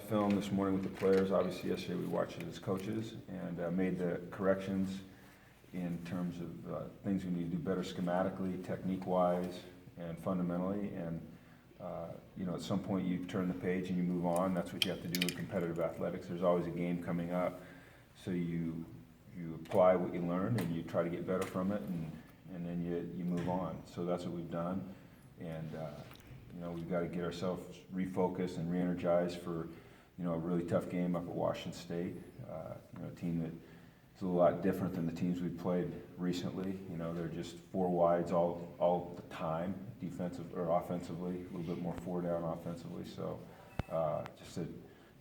the film this morning with the players. Obviously, yesterday we watched it as coaches and made the corrections in terms of things we need to do better schematically, technique-wise, and fundamentally. And at some point you turn the page and you move on. That's what you have to do in competitive athletics. There's always a game coming up, so you apply what you learn and you try to get better from it, and then you move on. So that's what we've done, and we've got to get ourselves refocused and re-energized for a really tough game up at Washington State. A team that is a lot different than the teams we've played recently. They're just four wides all the time, defensive or offensively, a little bit more four down offensively. So just a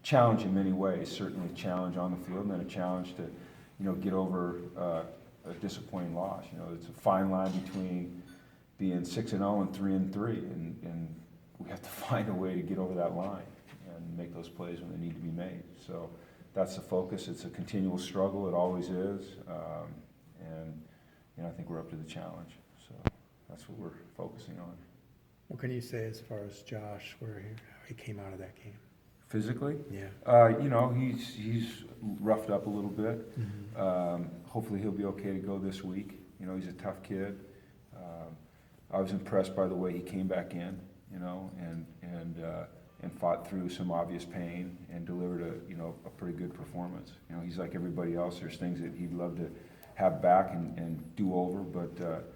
challenge in many ways. Certainly a challenge on the field, and then a challenge to get over a disappointing loss. It's a fine line between being 6-0 and 3-3, and we have to find a way to get over that line and make those plays when they need to be made. So that's the focus. It's a continual struggle. It always is, and I think we're up to the challenge. So that's what we're focusing on. What can you say as far as Josh, how he came out of that game? Physically? Yeah. He's roughed up a little bit. Mm-hmm. Hopefully he'll be okay to go this week. He's a tough kid. I was impressed by the way he came back in, and fought through some obvious pain and delivered a pretty good performance. He's like everybody else. There's things that he'd love to have back and do over, but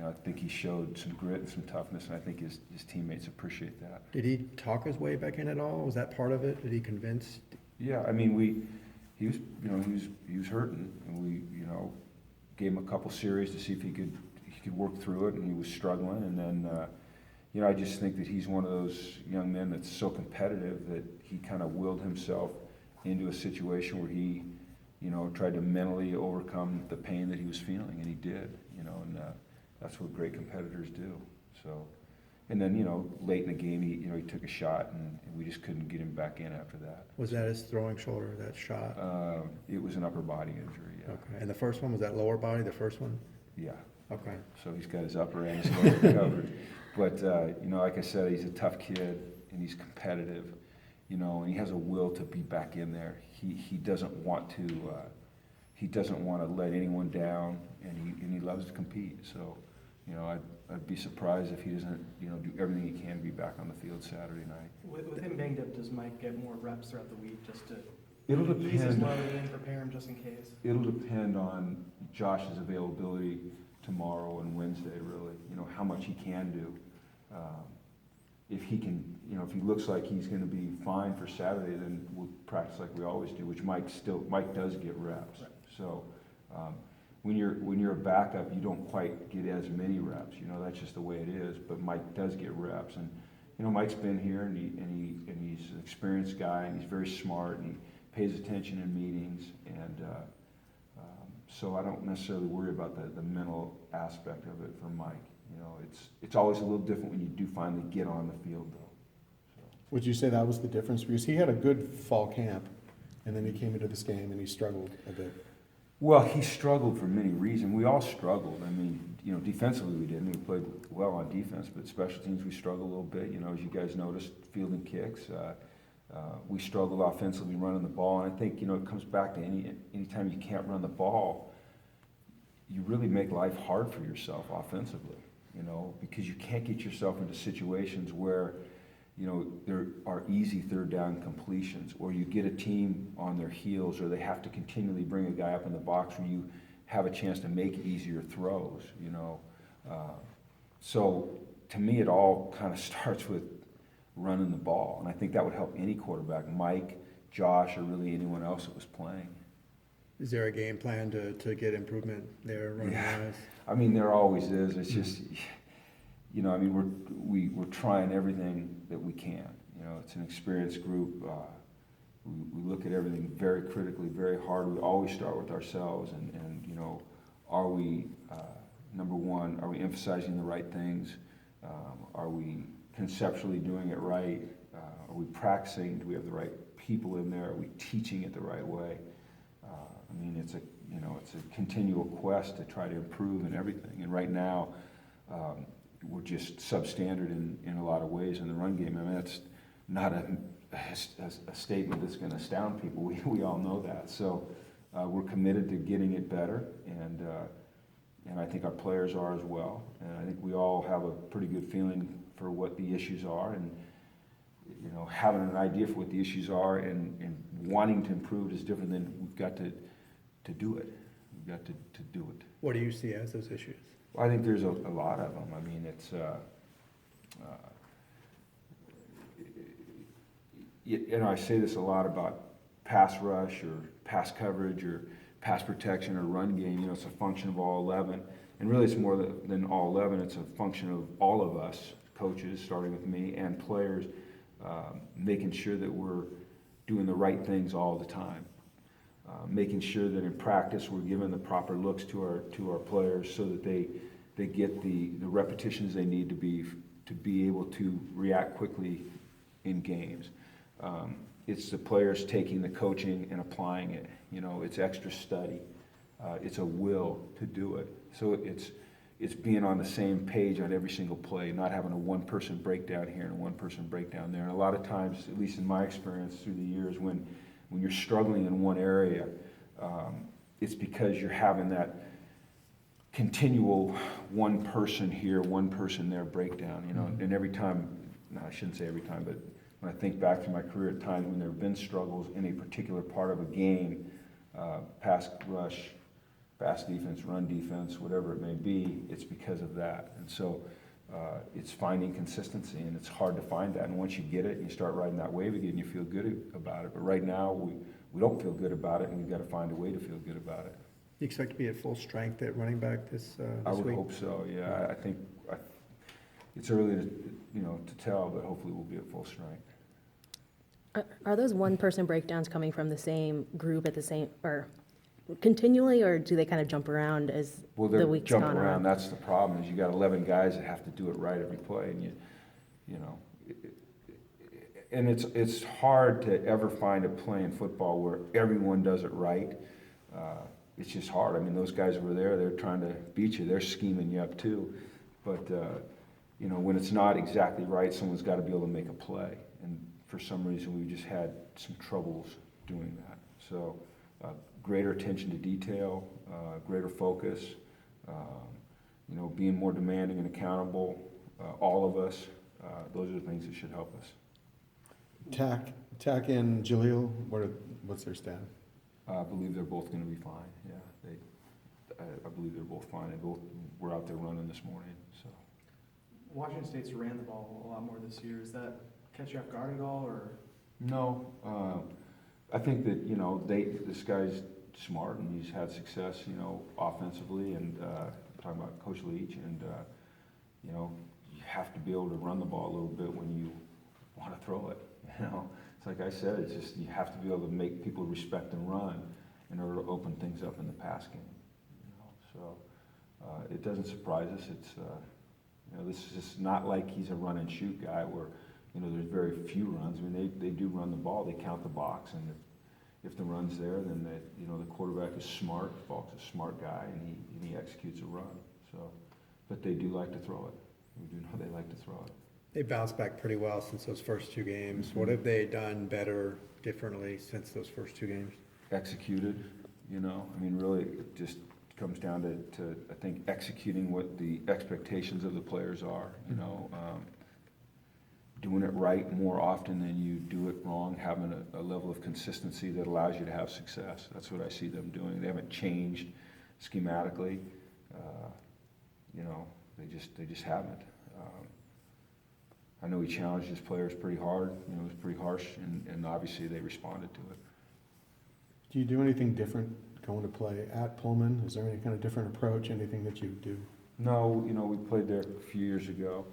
I think he showed some grit and some toughness, and I think his teammates appreciate that. Did he talk his way back in at all? Was that part of it? Did he convince? Yeah, he was hurting, and we gave him a couple series to see if he could work through it, and he was struggling. And then I just think that he's one of those young men that's so competitive that he kind of willed himself into a situation where he tried to mentally overcome the pain that he was feeling, and he did. And that's what great competitors do. So, and then late in the game he took a shot, and we just couldn't get him back in after that. Was that his throwing shoulder, that shot? It was an upper body injury. Yeah. Okay. And the first one was that lower body. The first one. Yeah. Okay. So he's got his upper and his lower covered. But like I said, he's a tough kid, and he's competitive. And he has a will to be back in there. He doesn't want to. He doesn't want to let anyone down, and he loves to compete. So, I'd be surprised if he doesn't, do everything he can to be back on the field Saturday night. With him banged up, does Mike get more reps throughout the week just to ease his load and prepare him just in case? It'll depend on Josh's availability tomorrow and Wednesday, really. How much he can do. If he can, if he looks like he's going to be fine for Saturday, then we'll practice like we always do, which Mike does get reps. Right. So when you're a backup, you don't quite get as many reps. That's just the way it is. But Mike does get reps, and Mike's been here, and he's an experienced guy, and he's very smart, and he pays attention in meetings, and so I don't necessarily worry about the mental aspect of it for Mike. It's always a little different when you do finally get on the field, though. So. Would you say that was the difference? Because he had a good fall camp, and then he came into this game and he struggled a bit. Well, he struggled for many reasons. We all struggled. Defensively we didn't. We played well on defense, but special teams we struggled a little bit. As you guys noticed, fielding kicks. We struggled offensively running the ball, and I think it comes back to anytime you can't run the ball, you really make life hard for yourself offensively. Because you can't get yourself into situations where, there are easy third down completions, or you get a team on their heels, or they have to continually bring a guy up in the box where you have a chance to make easier throws, So to me, it all kind of starts with running the ball, and I think that would help any quarterback, Mike, Josh, or really anyone else that was playing. Is there a game plan to get improvement there running wise? There always is. It's just, we're trying everything that we can. It's an experienced group. We look at everything very critically, very hard. We always start with ourselves, and are we, number one, are we emphasizing the right things? Are we conceptually doing it right? Are we practicing? Do we have the right people in there? Are we teaching it the right way? It's a continual quest to try to improve in everything. And right now, we're just substandard in a lot of ways in the run game. That's not a statement that's going to astound people. We all know that. So we're committed to getting it better, and I think our players are as well. And I think we all have a pretty good feeling for what the issues are, and having an idea for what the issues are and wanting to improve is different than we've got to do it. We've got to do it. What do you see as those issues? Well, I think there's a lot of them. I mean, it's I say this a lot about pass rush or pass coverage or pass protection or run game. It's a function of all 11, and really it's more than all 11. It's a function of all of us, coaches, starting with me, and players, making sure that we're doing the right things all the time. Making sure that in practice we're giving the proper looks to our players so that they get the repetitions they need to be able to react quickly in games. It's the players taking the coaching and applying it. It's extra study. It's a will to do it. So it's being on the same page on every single play, not having a one-person breakdown here and a one-person breakdown there. And a lot of times, at least in my experience through the years, when you're struggling in one area, it's because you're having that continual one person here, one person there breakdown. And every time, no, I shouldn't say every time, but when I think back to my career at times when there have been struggles in a particular part of a game, pass rush, pass defense, run defense, whatever it may be, it's because of that. And so it's finding consistency, and it's hard to find that. And once you get it and you start riding that wave again, you feel good about it. But right now, we don't feel good about it, and we've got to find a way to feel good about it. You expect to be at full strength at running back this I would week? hope so, yeah. I think it's early to tell, but hopefully we'll be at full strength. Are those one-person breakdowns coming from the same group at the same, or continually, or do they kind of jump around as Well, the they're weeks jumping gone around. on? That's the problem, is you got 11 guys that have to do it right every play, and it's hard to ever find a play in football where everyone does it right. It's just hard. I mean, those guys over there, they're trying to beat you. They're scheming you up too. But, when it's not exactly right, someone's got to be able to make a play. And for some reason, we've just had some troubles doing that. So greater attention to detail, greater focus, being more demanding and accountable, all of us, those are the things that should help us. Tack in Jaleel, what's their stat? I believe they're both going to be fine, yeah. I believe they're both fine. They both were out there running this morning, so. Washington State's ran the ball a lot more this year. Does that catch you off guard at all, or? No, I think that, this guy's smart and he's had success, offensively, and talking about Coach Leach, and, you have to be able to run the ball a little bit when you want to throw it, It's like I said, it's just, you have to be able to make people respect and run in order to open things up in the pass game, So it doesn't surprise us. It's, this is just not like he's a run and shoot guy where, there's very few runs. I mean, they do run the ball. They count the box, and if the run's there, then the quarterback is smart. Falk's a smart guy, and he executes a run. So, but they do like to throw it. We do know they like to throw it. They bounced back pretty well since those first two games. What have they done better, differently since those first two games? Executed, I mean, really, it just comes down to I think, executing what the expectations of the players are, doing it right more often than you do it wrong, having a level of consistency that allows you to have success. That's what I see them doing. They haven't changed schematically, they just haven't. I know he challenged his players pretty hard, it was pretty harsh, and obviously they responded to it. Do you do anything different going to play at Pullman? Is there any kind of different approach, anything that you do? No, we played there a few years ago.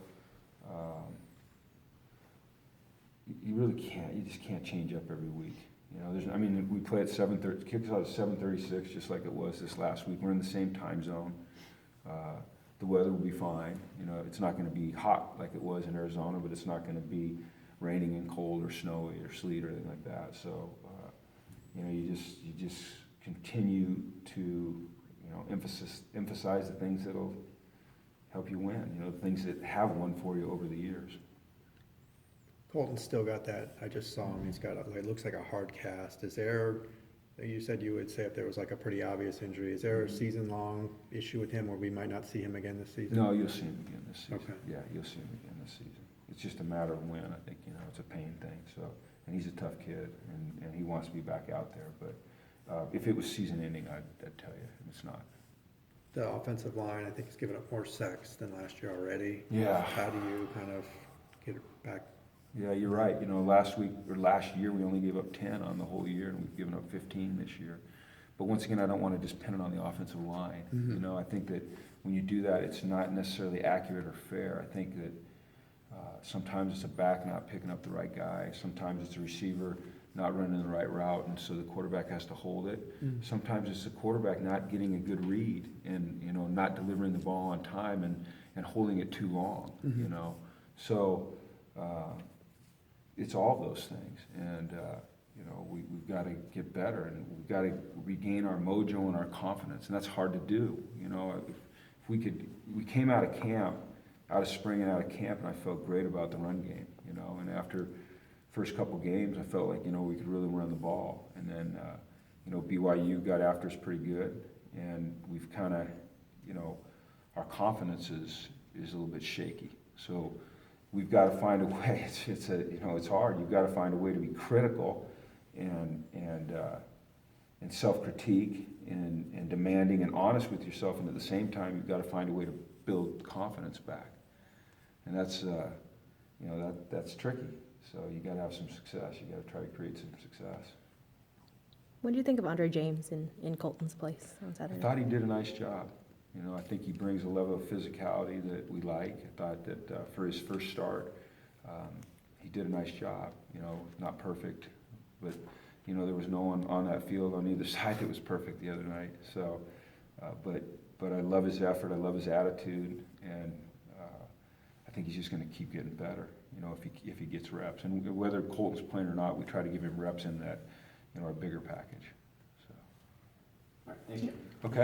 You really can't, you just can't change up every week. We play at 7:30, kicks out at 7:36, just like it was this last week. We're in the same time zone. The weather will be fine. It's not going to be hot like it was in Arizona, but it's not going to be raining and cold or snowy or sleet or anything like that. So, you just continue to, emphasize the things that'll help you win. The things that have won for you over the years. Colton's still got that, I just saw him, he's got, it looks like a hard cast. Is there, you said you would say if there was like a pretty obvious injury, is there a season-long issue with him where we might not see him again this season? No, you'll see him again this season. Okay. Yeah, you'll see him again this season. It's just a matter of when, I think, it's a pain thing, so, and he's a tough kid, and he wants to be back out there, but if it was season-ending, I'd tell you, it's not. The offensive line, I think, has given up more sacks than last year already. Yeah. How do you kind of get it back? Yeah, you're right. Last year, we only gave up 10 on the whole year, and we've given up 15 this year. But once again, I don't want to just pin it on the offensive line. Mhm. I think that when you do that, it's not necessarily accurate or fair. I think that sometimes it's a back not picking up the right guy. Sometimes it's a receiver not running the right route, and so the quarterback has to hold it. Mhm. Sometimes it's the quarterback not getting a good read and, not delivering the ball on time and holding it too long, Mhm. So it's all those things, and we've got to get better, and we've got to regain our mojo and our confidence, and that's hard to do. If we came out of spring and out of camp, and I felt great about the run game, and after first couple games, I felt like we could really run the ball, and then BYU got after us pretty good, and we've kind of our confidence is a little bit shaky, so. We've got to find a way. It's hard. You've got to find a way to be critical and self-critique and demanding and honest with yourself, and at the same time, you've got to find a way to build confidence back. And that's that's tricky. So you got to have some success. You got to try to create some success. What do you think of Andre James in Colton's place on I Saturday? thought he did a nice job. I think he brings a level of physicality that we like. I thought that for his first start, he did a nice job. Not perfect, but there was no one on that field on either side that was perfect the other night. So, but I love his effort. I love his attitude, and I think he's just going to keep getting better. If he gets reps, and whether Colton's playing or not, we try to give him reps in that, our bigger package. So. All right, thank you. Okay.